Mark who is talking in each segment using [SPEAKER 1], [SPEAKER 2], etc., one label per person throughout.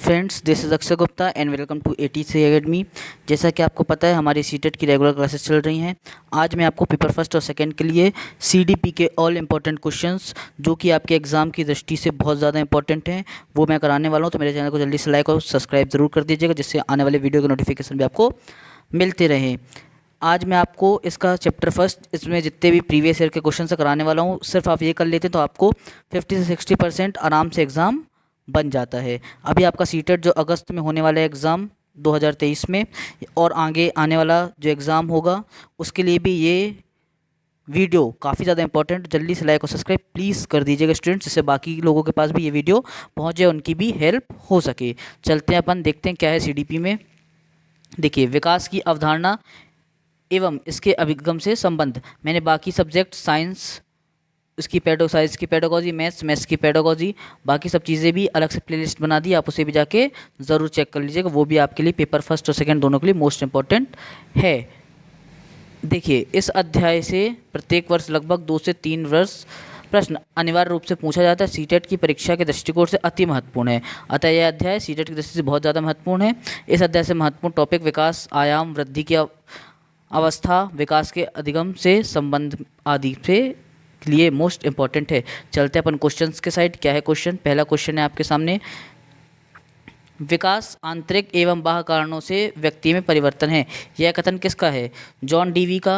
[SPEAKER 1] Friends, this is Akshay Gupta and welcome to ATC academy. जैसा कि आपको पता है, हमारी सीटेट की रेगुलर क्लासेस चल रही हैं। आज मैं आपको पेपर फर्स्ट और सेकंड के लिए सीडीपी के ऑल इंपॉर्टेंट क्वेश्चंस, जो कि आपके एग्ज़ाम की दृष्टि से बहुत ज़्यादा इंपॉर्टेंट हैं, वो मैं कराने वाला हूं। तो मेरे चैनल को जल्दी से लाइक और सब्सक्राइब ज़रूर कर दीजिएगा, जिससे आने वाले वीडियो के नोटिफिकेशन भी आपको मिलते रहें। आज मैं आपको इसका चैप्टर फर्स्ट, इसमें जितने भी प्रीवियस ईयर के क्वेश्चन से कराने वाला हूँ। सिर्फ आप ये कर लेते हैं तो आपको 50 से 60% आराम से एग्ज़ाम बन जाता है। अभी आपका सीटेट जो अगस्त में होने वाला है एग्ज़ाम 2023 में, और आगे आने वाला जो एग्ज़ाम होगा उसके लिए भी ये वीडियो काफ़ी ज़्यादा इंपॉर्टेंट। जल्दी से लाइक और सब्सक्राइब प्लीज़ कर दीजिएगा स्टूडेंट्स, जिससे बाकी लोगों के पास भी ये वीडियो पहुँच जाए, उनकी भी हेल्प हो सके। चलते हैं अपन देखते हैं क्या है सीडीपी में। देखिए, विकास की अवधारणा एवं इसके अभिगम से संबंध। मैंने बाकी सब्जेक्ट साइंस साइंस की पेडागोजी, मैथ्स की पेडागोजी, बाकी सब चीज़ें भी अलग से प्लेलिस्ट बना दी, आप उसे भी जाके ज़रूर चेक कर लीजिएगा। वो भी आपके लिए पेपर फर्स्ट और सेकंड दोनों के लिए मोस्ट इंपॉर्टेंट है। देखिए, इस अध्याय से प्रत्येक वर्ष लगभग 2 से 3 वर्ष प्रश्न अनिवार्य रूप से पूछा जाता है। सीटेट की परीक्षा के दृष्टिकोण से अति महत्वपूर्ण है, अतः यह अध्याय सीटेट की दृष्टि से बहुत ज़्यादा महत्वपूर्ण है। इस अध्याय से महत्वपूर्ण टॉपिक विकास, आयाम, वृद्धि की अवस्था, विकास के अधिगम से संबंध आदि से लिए मोस्ट इंपॉर्टेंट है। चलते हैं अपन क्वेश्चंस के साइड। क्या है क्वेश्चन? पहला क्वेश्चन है आपके सामने, विकास आंतरिक एवं बाह्य कारणों से व्यक्ति में परिवर्तन है। यह कथन किसका है? जॉन डीवी का,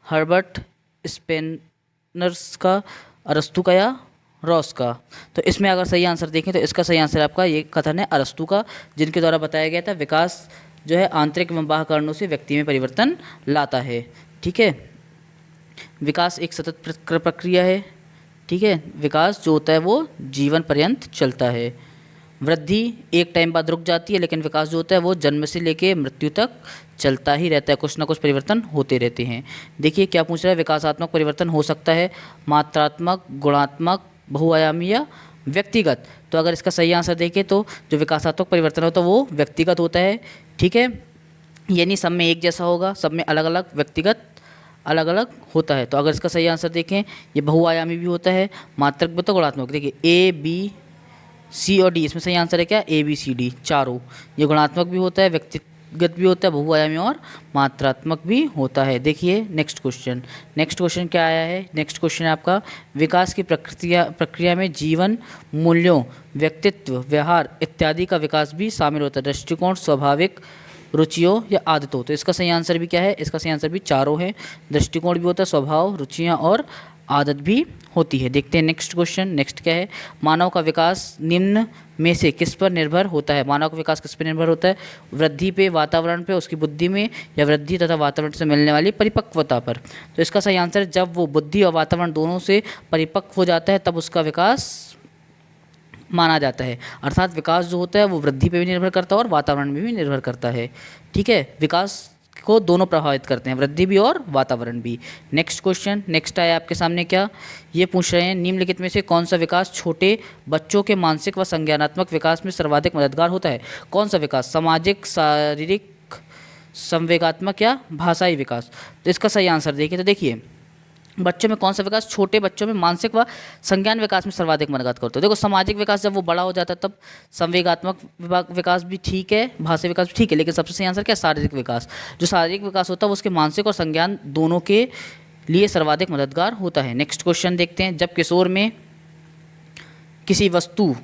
[SPEAKER 1] हर्बर्ट स्पेनर्स का, अरस्तु का या रॉस का? तो इसमें अगर सही आंसर देखें तो इसका सही आंसर आपका ये कथन है अरस्तु का, जिनके द्वारा बताया गया था विकास जो है आंतरिक एवं बाह्य कारणों से व्यक्ति में परिवर्तन लाता है। ठीक है, विकास एक सतत प्रक्रिया है। ठीक है, विकास जो होता है वो जीवन पर्यंत चलता है। वृद्धि एक टाइम बाद रुक जाती है, लेकिन विकास जो होता है वो जन्म से लेके मृत्यु तक चलता ही रहता है, कुछ ना कुछ परिवर्तन होते रहते हैं। देखिए क्या पूछ रहा है, विकासात्मक परिवर्तन हो सकता है मात्रात्मक, गुणात्मक, बहुआयामी या व्यक्तिगत। तो अगर इसका सही आंसर देखें तो जो विकासात्मक परिवर्तन होता है वो व्यक्तिगत होता है। ठीक है, यानी सब में एक जैसा होगा, सब में अलग अलग, व्यक्तिगत अलग अलग होता है। तो अगर इसका सही आंसर देखें, ये बहुआयामी भी होता है, मात्रक भी होता है, गुणात्मक। देखिए ए बी सी और डी, इसमें सही आंसर है क्या? ए बी सी डी चारों। ये गुणात्मक भी होता है, व्यक्तिगत भी होता है, बहुआयामी और मात्रात्मक भी होता है। देखिए नेक्स्ट क्वेश्चन क्या आया है? नेक्स्ट क्वेश्चन है आपका, विकास की प्रक्रिया में जीवन मूल्यों, व्यक्तित्व, व्यवहार इत्यादि का विकास भी शामिल होता है। दृष्टिकोण, स्वाभाविक रुचियों या आदतों। तो इसका सही आंसर भी क्या है? इसका सही आंसर भी चारों है। दृष्टिकोण भी होता है, स्वभाव, रुचियाँ और आदत भी होती है। देखते हैं नेक्स्ट क्वेश्चन। नेक्स्ट क्या है, मानव का विकास निम्न में से किस पर निर्भर होता है? मानव का विकास किस पर निर्भर होता है? वृद्धि पे, वातावरण पे, उसकी बुद्धि में, या वृद्धि तथा वातावरण से मिलने वाली परिपक्वता पर? तो इसका सही आंसर, जब वो बुद्धि और वातावरण दोनों से परिपक्व हो जाता है तब उसका विकास माना जाता है। अर्थात विकास जो होता है वो वृद्धि पे भी निर्भर करता है और वातावरण में भी निर्भर करता है। ठीक है, विकास को दोनों प्रभावित करते हैं, वृद्धि भी और वातावरण भी। नेक्स्ट क्वेश्चन, नेक्स्ट आया आपके सामने क्या, ये पूछ रहे हैं, निम्नलिखित में से कौन सा विकास छोटे बच्चों के मानसिक व संज्ञानात्मक विकास में सर्वाधिक मददगार होता है? कौन सा विकास? सामाजिक, शारीरिक, संवेगात्मक या भाषाई विकास? तो इसका सही आंसर देखिए। तो देखिए, बच्चों में कौन सा विकास छोटे बच्चों में मानसिक व संज्ञान विकास में सर्वाधिक मदद करता है? देखो, सामाजिक विकास जब वो बड़ा हो जाता है तब संवेगात्मक विकास भी ठीक है, भाषा विकास भी ठीक है, लेकिन सबसे सही आंसर क्या है? शारीरिक विकास। जो शारीरिक विकास होता है वो उसके मानसिक और संज्ञान दोनों के लिए सर्वाधिक मददगार होता है। नेक्स्ट क्वेश्चन देखते हैं, जब किशोर में किसी वस्तु,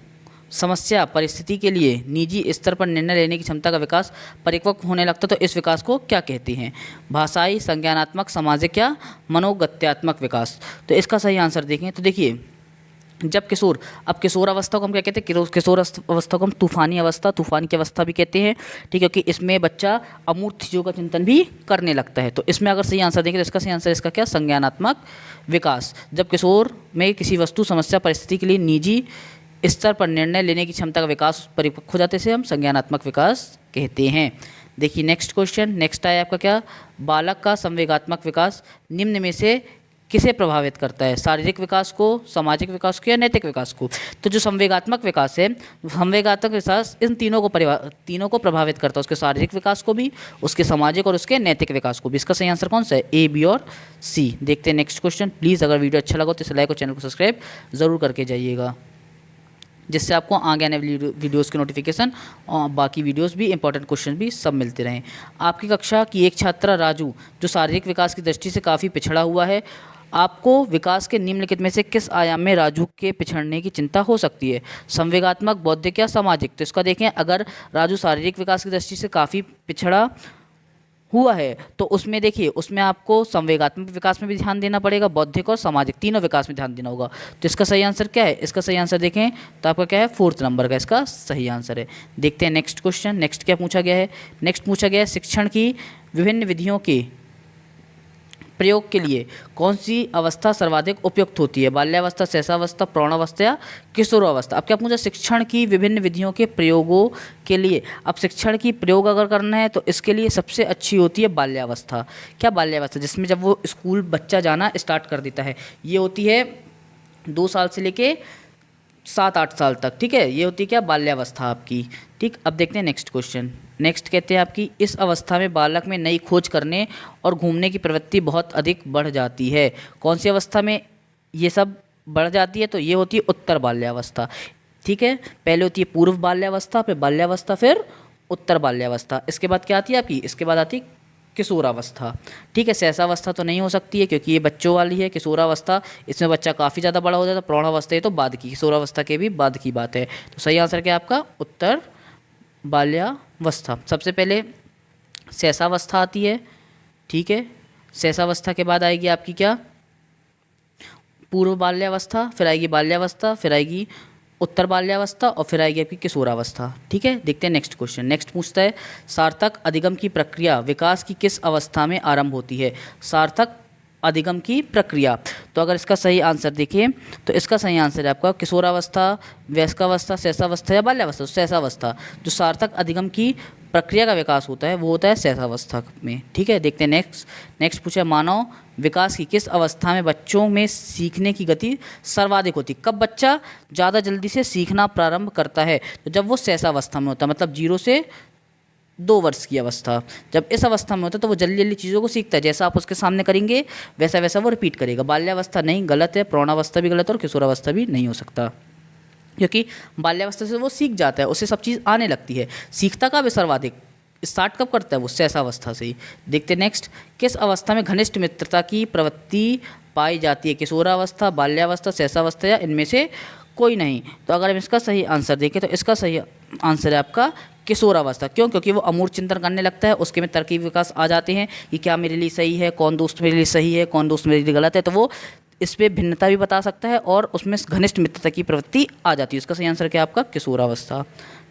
[SPEAKER 1] समस्या, परिस्थिति के लिए निजी स्तर पर निर्णय लेने की क्षमता का विकास परिपक्व होने लगता है तो इस विकास को क्या कहते हैं? भाषाई, संज्ञानात्मक, सामाजिक या मनोगत्यात्मक विकास? तो इसका सही आंसर देखें तो देखिए, जब किशोर, अब किशोर अवस्था को हम क्या कहते हैं? किशोर अवस्था को हम तूफानी की अवस्था भी कहते हैं। ठीक है, क्योंकि इसमें बच्चा अमूर्त चीज़ों का चिंतन भी करने लगता है। तो इसमें अगर सही आंसर देखें तो इसका सही आंसर इसका क्या? संज्ञानात्मक विकास। जब किशोर में किसी वस्तु, समस्या, परिस्थिति के लिए निजी स्तर पर निर्णय लेने की क्षमता का विकास परिपक्व हो जाते से हम संज्ञानात्मक विकास कहते हैं। देखिए नेक्स्ट क्वेश्चन, नेक्स्ट आया आपका क्या, बालक का संवेगात्मक विकास निम्न में से किसे प्रभावित करता है? शारीरिक विकास को, सामाजिक विकास को या नैतिक विकास को? तो जो संवेगात्मक विकास है, संवेगात्मक विकास इन तीनों को प्रभावित करता है, उसके शारीरिक विकास को भी, उसके सामाजिक और उसके नैतिक विकास को भी। इसका सही आंसर कौन सा है? ए, बी और सी। देखते हैं नेक्स्ट क्वेश्चन। प्लीज़ अगर वीडियो अच्छा लगा तो इसे लाइक और चैनल को सब्सक्राइब ज़रूर करके जाइएगा। जिससे आपको आगे आने वाली वीडियोस की नोटिफिकेशन और बाकी वीडियोस भी इंपॉर्टेंट क्वेश्चन भी सब मिलते रहें। आपकी कक्षा की एक छात्रा राजू जो शारीरिक विकास की दृष्टि से काफ़ी पिछड़ा हुआ है, आपको विकास के निम्नलिखित में से किस आयाम में राजू के पिछड़ने की चिंता हो सकती है? संवेगात्मक, बौद्धिक या सामाजिक? तो इसका देखें, अगर राजू शारीरिक विकास की दृष्टि से काफ़ी पिछड़ा हुआ है तो उसमें देखिए, उसमें आपको संवेगात्मक विकास में भी ध्यान देना पड़ेगा, बौद्धिक और सामाजिक तीनों विकास में ध्यान देना होगा। तो इसका सही आंसर क्या है? इसका सही आंसर देखें तो आपका क्या है, 4th नंबर का इसका सही आंसर है। देखते हैं नेक्स्ट क्वेश्चन। नेक्स्ट क्या पूछा गया है? नेक्स्ट पूछा गया है शिक्षण की विभिन्न विधियों के प्रयोग के लिए कौन सी अवस्था सर्वाधिक उपयुक्त होती है? बाल्यावस्था, शैशवावस्था, प्रौढ़ावस्था या किशोरावस्था? अब क्या पूछा? शिक्षण की विभिन्न विधियों के प्रयोगों के लिए। अब शिक्षण की प्रयोग अगर करना है तो इसके लिए सबसे अच्छी होती है बाल्यावस्था। क्या बाल्यावस्था? जिसमें जब वो स्कूल बच्चा जाना स्टार्ट कर देता है, ये होती है 2 साल से लेके 7-8 साल तक। ठीक है, ये होती है क्या? बाल्यावस्था आपकी। ठीक, अब देखते हैं नेक्स्ट क्वेश्चन। नेक्स्ट कहते हैं आपकी इस अवस्था में बालक में नई खोज करने और घूमने की प्रवृत्ति बहुत अधिक बढ़ जाती है। कौन सी अवस्था में ये सब बढ़ जाती है? तो ये होती है उत्तर बाल्यावस्था। ठीक है, पहले होती है पूर्व बाल्यावस्था, फिर बाल्यावस्था, फिर उत्तर बाल्यावस्था। इसके बाद क्या आती है आपकी? इसके बाद आती है किशोरावस्था। ठीक है, शैशवावस्था तो नहीं हो सकती है क्योंकि ये बच्चों वाली है। किशोरावस्था, इसमें बच्चा काफ़ी ज़्यादा बड़ा हो जाता है। प्रौढ़ावस्था ये तो बाद की, किशोरावस्था के भी बाद की बात है। तो सही आंसर क्या है आपका? उत्तर बाल्यावस्था। सबसे पहले शैशवावस्था आती है। ठीक है, शैशवावस्था के बाद आएगी आपकी क्या? पूर्व बाल्यावस्था, फिर आएगी बाल्यावस्था, फिर आएगी उत्तर बाल्यावस्था और फिर आएगी आपकी किशोरावस्था। ठीक है, देखते हैं नेक्स्ट क्वेश्चन। नेक्स्ट पूछता है सार्थक अधिगम की प्रक्रिया विकास की किस अवस्था में आरंभ होती है? सार्थक अधिगम की प्रक्रिया। तो अगर इसका सही आंसर देखिए तो इसका सही आंसर है आपका किशोरावस्था, वयस्कावस्था, शैशवावस्था या बाल्यावस्था। शैशवावस्था, जो सार्थक अधिगम की प्रक्रिया का विकास होता है वो होता है शैशवावस्था में। ठीक है, देखते हैं नेक्स्ट। नेक्स्ट पूछा है मानव विकास की किस अवस्था में बच्चों में सीखने की गति सर्वाधिक होती है? कब बच्चा ज़्यादा जल्दी से सीखना प्रारंभ करता है? तो जब वो शैशवावस्था में होता है, मतलब 0 से 2 वर्ष की अवस्था। जब इस अवस्था में होता है तो वो जल्दी जल्दी चीज़ों को सीखता है, जैसा आप उसके सामने करेंगे वैसा वैसा वो रिपीट करेगा। बाल्यावस्था नहीं, गलत है। प्रौढ़ावस्था भी गलत है और किशोरावस्था भी नहीं हो सकता, क्योंकि बाल्यावस्था से वो सीख जाता है, उसे सब चीज़ आने लगती है। सीखता कब है सर्वाधिक? स्टार्ट कब करता है वो? शैशवावस्था से ही। देखते नेक्स्ट, किस अवस्था में घनिष्ठ मित्रता की प्रवृत्ति पाई जाती है? किशोरावस्था, बाल्यावस्था, शैशवावस्था या इनमें से कोई नहीं? तो अगर हम इसका सही आंसर देखें तो इसका सही आंसर है आपका किशोरावस्था। क्यों? क्योंकि वो अमूर्त चिंतन करने लगता है, उसके में तरकीब विकास आ जाते हैं कि क्या मेरे लिए सही है, कौन दोस्त मेरे लिए सही है, कौन दोस्त मेरे लिए गलत है। तो वो इस पर भिन्नता भी बता सकता है और उसमें घनिष्ठ मित्रता की प्रवृत्ति आ जाती है। उसका सही आंसर क्या है आपका? किशोरावस्था।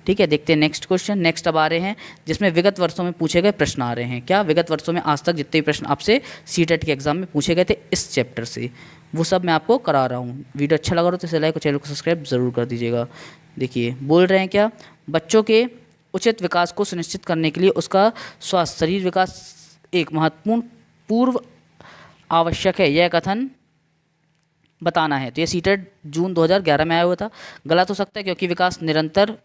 [SPEAKER 1] ठीक है, देखते हैं नेक्स्ट क्वेश्चन। नेक्स्ट अब आ रहे हैं जिसमें विगत वर्षों में पूछे गए प्रश्न आ रहे हैं। क्या? विगत वर्षों में आज तक जितने भी प्रश्न आपसे सीटेट के एग्जाम में पूछे गए थे इस चैप्टर से, वो सब मैं आपको करा रहा हूँ। वीडियो अच्छा लगा हो तो इसे लाइक और चैनल को सब्सक्राइब ज़रूर कर दीजिएगा। देखिए बोल रहे हैं क्या, बच्चों के उचित विकास को सुनिश्चित करने के लिए उसका स्वास्थ्य शरीर विकास एक महत्वपूर्ण पूर्व आवश्यक है, यह कथन बताना है। तो ये सीटेट जून 2011 में आया हुआ था। गलत हो सकता है क्योंकि विकास निरंतर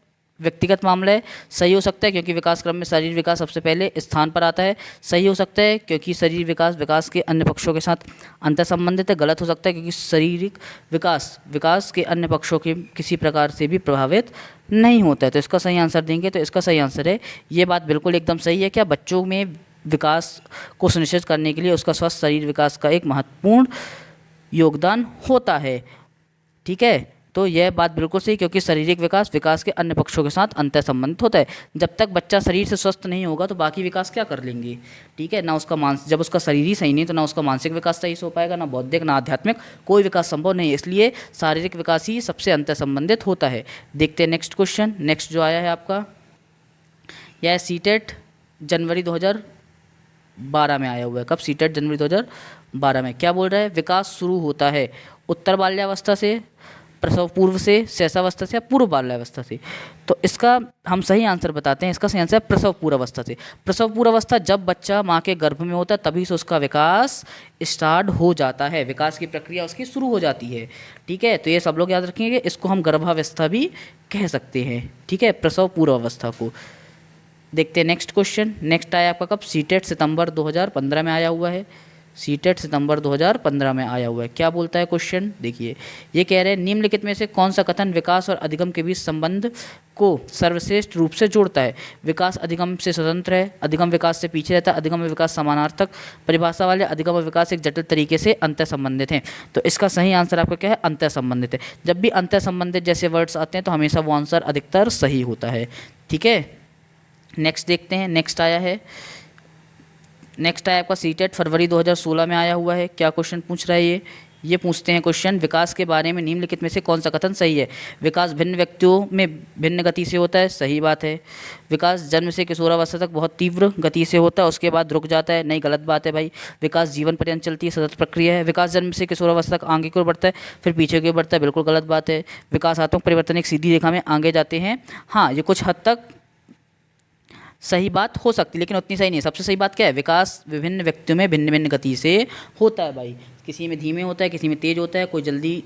[SPEAKER 1] व्यक्तिगत मामला है। सही हो सकता है क्योंकि विकास क्रम में शरीर विकास सबसे पहले स्थान पर आता है। सही हो सकता है क्योंकि शरीर विकास विकास के अन्य पक्षों के साथ अंतर संबंधित है। गलत हो सकता है क्योंकि शारीरिक विकास विकास के अन्य पक्षों के किसी प्रकार से भी प्रभावित नहीं होता है। तो इसका सही आंसर देंगे तो इसका सही आंसर है, ये बात बिल्कुल एकदम सही है। क्या? बच्चों में विकास को सुनिश्चित करने के लिए उसका स्वस्थ शरीर विकास का एक महत्वपूर्ण योगदान होता है। ठीक है, तो यह बात बिल्कुल सही, क्योंकि शारीरिक विकास विकास के अन्य पक्षों के साथ अंतर संबंधित होता है। जब तक बच्चा शरीर से स्वस्थ नहीं होगा तो बाकी विकास क्या कर लेंगे? ठीक है ना, उसका जब उसका शरीर ही सही नहीं तो ना उसका मानसिक विकास सही से हो पाएगा, ना बौद्धिक, ना आध्यात्मिक, कोई विकास संभव नहीं है। इसलिए शारीरिक विकास ही सबसे अंतर संबंधित होता है। देखते हैं नेक्स्ट क्वेश्चन। नेक्स्ट जो आया है आपका, यह सीटेट जनवरी 2012 में आया हुआ है। कब? सीटेट जनवरी 2012 में। क्या बोल रहा है? विकास शुरू होता है उत्तर बाल्यावस्था से, प्रसव पूर्व से, शैशवावस्था से या पूर्व बाल्यावस्था से? तो इसका हम सही आंसर बताते हैं। इसका सही आंसर है प्रसव पूर्वावस्था से। प्रसव पूर्वावस्था जब बच्चा माँ के गर्भ में होता है तभी से उसका विकास स्टार्ट हो जाता है, विकास की प्रक्रिया उसकी शुरू हो जाती है। ठीक है, तो ये सब लोग याद रखेंगे, इसको हम गर्भावस्था भी कह सकते हैं। ठीक है, प्रसव पूर्वावस्था को। देखते हैं नेक्स्ट क्वेश्चन। नेक्स्ट आया आपका कब? सीटेट सितंबर 2015 में आया हुआ है। सीटेट सितंबर 2015 में आया हुआ है। क्या बोलता है क्वेश्चन, देखिए ये कह रहे हैं निम्नलिखित में से कौन सा कथन विकास और अधिगम के बीच संबंध को सर्वश्रेष्ठ रूप से जोड़ता है। विकास अधिगम से स्वतंत्र है, अधिगम विकास से पीछे रहता है, अधिगम और विकास समानार्थक परिभाषा वाले, अधिगम और विकास एक जटिल तरीके से अंतर संबंधित हैं। तो इसका सही आंसर आपका क्या है, अंतर संबंधित है। जब भी अंतर संबंधित जैसे वर्ड्स आते हैं तो हमेशा वो आंसर अधिकतर सही होता है। ठीक है, नेक्स्ट देखते हैं। नेक्स्ट आया आपका सीटेट फरवरी 2016 में आया हुआ है। क्या क्वेश्चन पूछ रहा है ये पूछते हैं क्वेश्चन, विकास के बारे में निम्नलिखित में से कौन सा कथन सही है। विकास भिन्न व्यक्तियों में भिन्न गति से होता है, सही बात है। विकास जन्म से किशोरावस्था तक बहुत तीव्र गति से होता है, उसके बाद रुक जाता है, नहीं गलत बात है भाई। विकास जीवन पर्यंत चलती है, सतत प्रक्रिया है। विकास जन्म से किशोरावस्था तक आगे की ओर बढ़ता है, फिर पीछे की ओर बढ़ता है, बिल्कुल गलत बात है। विकासात्मक परिवर्तन एक सीधी रेखा में आगे जाते हैं, हाँ ये कुछ हद तक सही बात हो सकती है लेकिन उतनी सही नहीं है। सबसे सही बात क्या है, विकास विभिन्न व्यक्तियों में भिन्न भिन्न गति से होता है भाई। किसी में धीमे होता है, किसी में तेज होता है, कोई जल्दी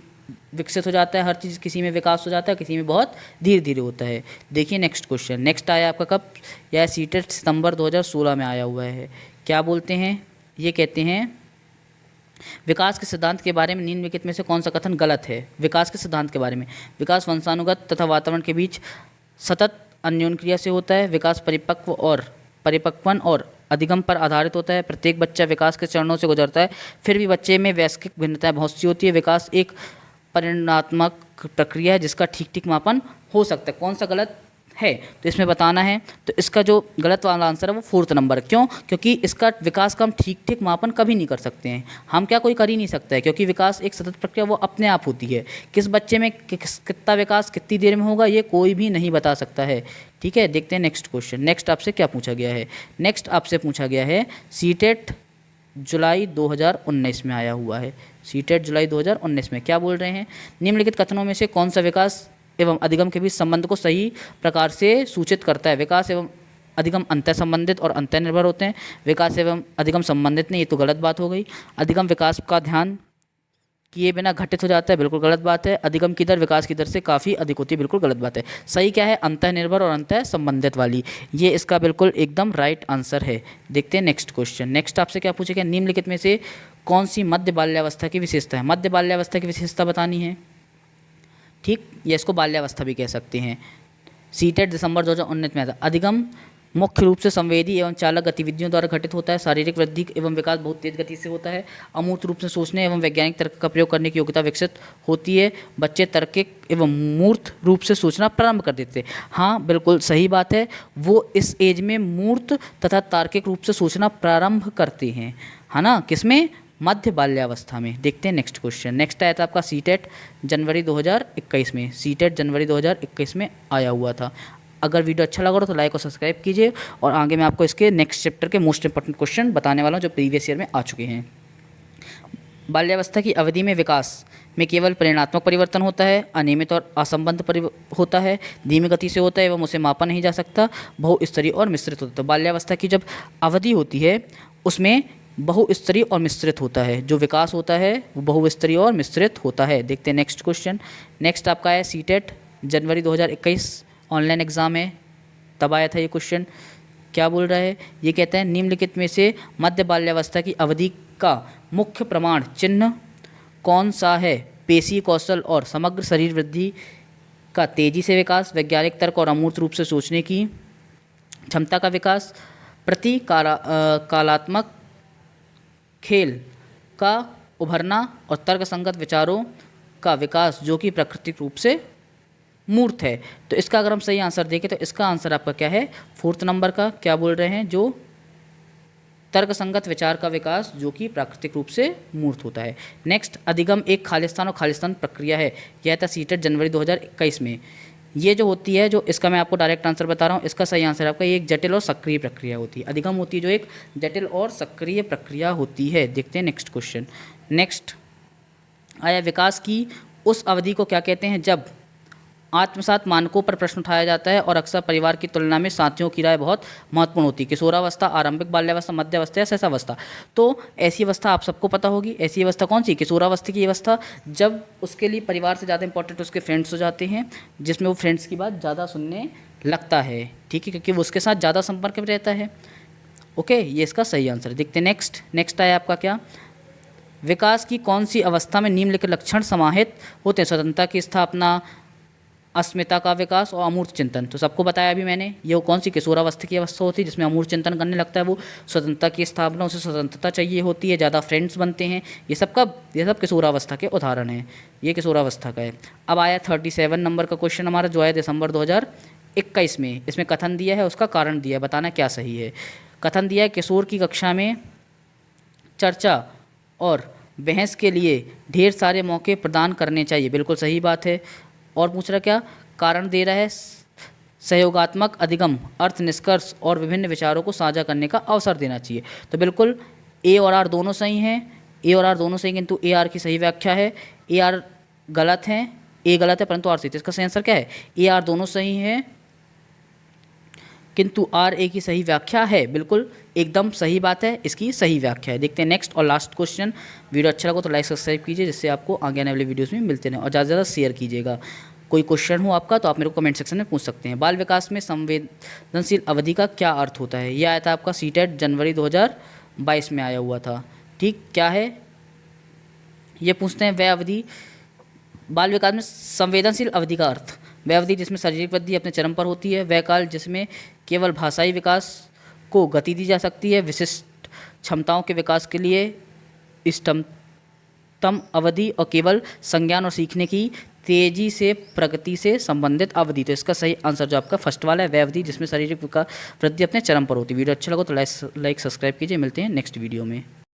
[SPEAKER 1] विकसित हो जाता है, हर चीज़ किसी में विकास हो जाता है, किसी में बहुत धीरे धीरे होता है। देखिए नेक्स्ट क्वेश्चन, नेक्स्ट आया आपका कब, यह सीटेट सितंबर 2016 में आया हुआ है। क्या बोलते हैं, ये कहते हैं विकास के सिद्धांत के बारे में निम्नलिखित में से कौन सा कथन गलत है। विकास के सिद्धांत के बारे में, विकास वंशानुगत तथा वातावरण के बीच सतत अन्योन्य क्रिया से होता है। विकास परिपक्वन और अधिगम पर आधारित होता है। प्रत्येक बच्चा विकास के चरणों से गुजरता है, फिर भी बच्चे में वैश्विक भिन्नताएं बहुत सी होती है। विकास एक परिणात्मक प्रक्रिया है जिसका ठीक ठीक मापन हो सकता है। कौन सा गलत है तो इसमें बताना है। तो इसका जो गलत वाला आंसर है वो 4th नंबर। क्यों, क्योंकि इसका विकास का हम ठीक ठीक मापन कभी नहीं कर सकते हैं, हम क्या कोई कर ही नहीं सकता है, क्योंकि विकास एक सतत प्रक्रिया वो अपने आप होती है। किस बच्चे में कितना विकास कितनी देर में होगा ये कोई भी नहीं बता सकता है। ठीक है, देखते हैं नेक्स्ट क्वेश्चन। नेक्स्ट आपसे क्या पूछा गया है, नेक्स्ट आपसे पूछा गया है सीटेट जुलाई 2019 में आया हुआ है। सीटेट जुलाई 2019 में क्या बोल रहे हैं, निम्नलिखित कथनों में से कौन सा विकास एवं अधिगम के बीच संबंध को सही प्रकार से सूचित करता है। विकास एवं अधिगम अंतर संबंधित और अंतर निर्भर होते हैं, विकास एवं अधिगम संबंधित नहीं, ये तो गलत बात हो गई। अधिगम विकास का ध्यान किए बिना घटित हो जाता है, बिल्कुल गलत बात है। अधिगम की दर विकास की दर से काफ़ी अधिक होती है, बिल्कुल गलत बात है। सही क्या है, अंतर निर्भर और अंतर संबंधित वाली, ये इसका बिल्कुल एकदम राइट आंसर है। देखते हैं नेक्स्ट क्वेश्चन। नेक्स्ट आपसे क्या पूछेगा, निम्नलिखित में से कौन सी मध्य बाल्यावस्था की विशेषता है। मध्य बाल्यावस्था की विशेषता बतानी है, ठीक, या इसको बाल्यावस्था भी कह सकते हैं। सीटेट दिसंबर 2019 में आता। अधिगम मुख्य रूप से संवेदी एवं चालक गतिविधियों द्वारा घटित होता है। शारीरिक वृद्धि एवं विकास बहुत तेज गति से होता है। अमूर्त रूप से सोचने एवं वैज्ञानिक तर्क का प्रयोग करने की योग्यता विकसित होती है। बच्चे तार्किक एवं मूर्त रूप से सोचना प्रारंभ कर देते हैं। हाँ बिल्कुल सही बात है, वो इस एज में मूर्त तथा तार्किक रूप से सोचना प्रारंभ करते हैं, है ना, किसमें, मध्य बाल्यावस्था में। देखते हैं नेक्स्ट क्वेश्चन। नेक्स्ट आया था आपका सीटेट जनवरी 2021 में। सीटेट जनवरी 2021 में आया हुआ था। अगर वीडियो अच्छा लगा हो तो लाइक और सब्सक्राइब कीजिए, और आगे मैं आपको इसके नेक्स्ट चैप्टर के मोस्ट इंपॉर्टेंट क्वेश्चन बताने वाला हूँ जो प्रीवियस ईयर में आ चुके हैं। बाल्यावस्था की अवधि में विकास में केवल परिणात्मक परिवर्तन होता है, अनियमित और असंबद्ध होता है, धीमी गति से होता है एवं उसे मापा नहीं जा सकता, बहुस्तरीय और मिश्रित होता है। तो बाल्यावस्था की जब अवधि होती है उसमें बहुस्तरीय और मिश्रित होता है, जो विकास होता है वो बहुस्तरीय और मिश्रित होता है। देखते हैं नेक्स्ट क्वेश्चन। नेक्स्ट आपका है सीटेट जनवरी 2021 ऑनलाइन एग्जाम है, तब आया था ये क्वेश्चन। क्या बोल रहा है, ये कहते हैं निम्नलिखित में से मध्य बाल्यावस्था की अवधि का मुख्य प्रमाण चिन्ह कौन सा है। पेशी कौशल और समग्र शरीर वृद्धि का तेजी से विकास, वैज्ञानिक तर्क और अमूर्त रूप से सोचने की क्षमता का विकास, कालात्मक खेल का उभरना और तर्कसंगत विचारों का विकास जो कि प्राकृतिक रूप से मूर्त है। तो इसका अगर हम सही आंसर देखें तो इसका आंसर आपका क्या है, 4th नंबर का। क्या बोल रहे हैं, जो तर्कसंगत विचार का विकास जो कि प्राकृतिक रूप से मूर्त होता है। नेक्स्ट, अधिगम एक खालिस्तान और खालिस्तान प्रक्रिया है। यह था सीटेट जनवरी 2021 में। ये जो होती है, जो इसका मैं आपको डायरेक्ट आंसर बता रहा हूँ, इसका सही आंसर आपका ये एक जटिल और सक्रिय प्रक्रिया होती है। अधिगम होती है जो एक जटिल और सक्रिय प्रक्रिया होती है। देखते हैं नेक्स्ट क्वेश्चन। नेक्स्ट आया, विकास की उस अवधि को क्या कहते हैं जब आत्मसात मानकों पर प्रश्न उठाया जाता है और अक्सर परिवार की तुलना में साथियों की राय बहुत महत्वपूर्ण होती है। किशोरावस्था, आरंभिक बाल्यावस्था, मध्यावस्था या शैशवावस्था। तो ऐसी अवस्था आप सबको पता होगी। ऐसी अवस्था कौन सी, किशोरावस्था की अवस्था, जब उसके लिए परिवार से ज़्यादा इंपॉर्टेंट उसके फ्रेंड्स हो जाते हैं, जिसमें वो फ्रेंड्स की बात ज़्यादा सुनने लगता है, ठीक है, क्योंकि वो उसके साथ ज़्यादा संपर्क में रहता है। ओके, ये इसका सही आंसर है। देखते हैं नेक्स्ट आया आपका क्या, विकास की कौन सी अवस्था में निम्नलिखित लक्षण समाहित होते हैं? स्वतंत्रता की स्थापना, अस्मिता का विकास और अमूर्त चिंतन। तो सबको बताया अभी मैंने, ये वो कौन सी किशोरावस्था की अवस्था होती है जिसमें अमूर्त चिंतन करने लगता है वो, स्वतंत्रता की स्थापना, उसे स्वतंत्रता चाहिए होती है, ज़्यादा फ्रेंड्स बनते हैं, ये सब किशोरावस्था के उदाहरण हैं, ये किशोरावस्था का है। अब आया 37 नंबर का क्वेश्चन हमारा, जो आया दिसंबर 2021 में। इसमें कथन दिया है, उसका कारण दिया है, बताना क्या सही है। कथन दिया है, किशोर की कक्षा में चर्चा और बहस के लिए ढेर सारे मौके प्रदान करने चाहिए, बिल्कुल सही बात है। और पूछ रहा क्या, कारण दे रहा है, सहयोगात्मक अधिगम, अर्थ निष्कर्ष और विभिन्न विचारों को साझा करने का अवसर देना चाहिए। तो बिल्कुल ए और आर दोनों सही हैं, ए और आर दोनों सही, किंतु ए आर की सही व्याख्या है, ए आर गलत है, ए गलत है परंतु आर सही। तो इसका सही आंसर क्या है, ए आर दोनों सही हैं किंतु आर ए की सही व्याख्या है, बिल्कुल एकदम सही बात है, इसकी सही व्याख्या है। देखते हैं नेक्स्ट और लास्ट क्वेश्चन। वीडियो अच्छा लगा तो लाइक सब्सक्राइब कीजिए, जिससे आपको आगे आने वाले वीडियोस में मिलते रहें, और ज़्यादा से ज़्यादा शेयर कीजिएगा। कोई क्वेश्चन हो आपका तो आप मेरे को कमेंट सेक्शन में पूछ सकते हैं। बाल विकास में संवेदनशील अवधि का क्या अर्थ होता है? यह आया था आपका सीटेट जनवरी 2022 में आया हुआ था। ठीक, क्या है ये पूछते हैं, वह अवधि, बाल विकास में संवेदनशील अवधि का अर्थ, वह अवधि जिसमें शारीरिक वृद्धि अपने चरम पर होती है, वह काल जिसमें केवल भाषाई विकास को गति दी जा सकती है, विशिष्ट क्षमताओं के विकास के लिए इष्टतम अवधि, और केवल संज्ञान और सीखने की तेजी से प्रगति से संबंधित अवधि। तो इसका सही आंसर जो आपका फर्स्ट वाला है, वह अवधि जिसमें शारीरिक विकास वृद्धि अपने चरम पर होती है। वीडियो अच्छा लगा तो लाइक सब्सक्राइब कीजिए, मिलते हैं नेक्स्ट वीडियो में।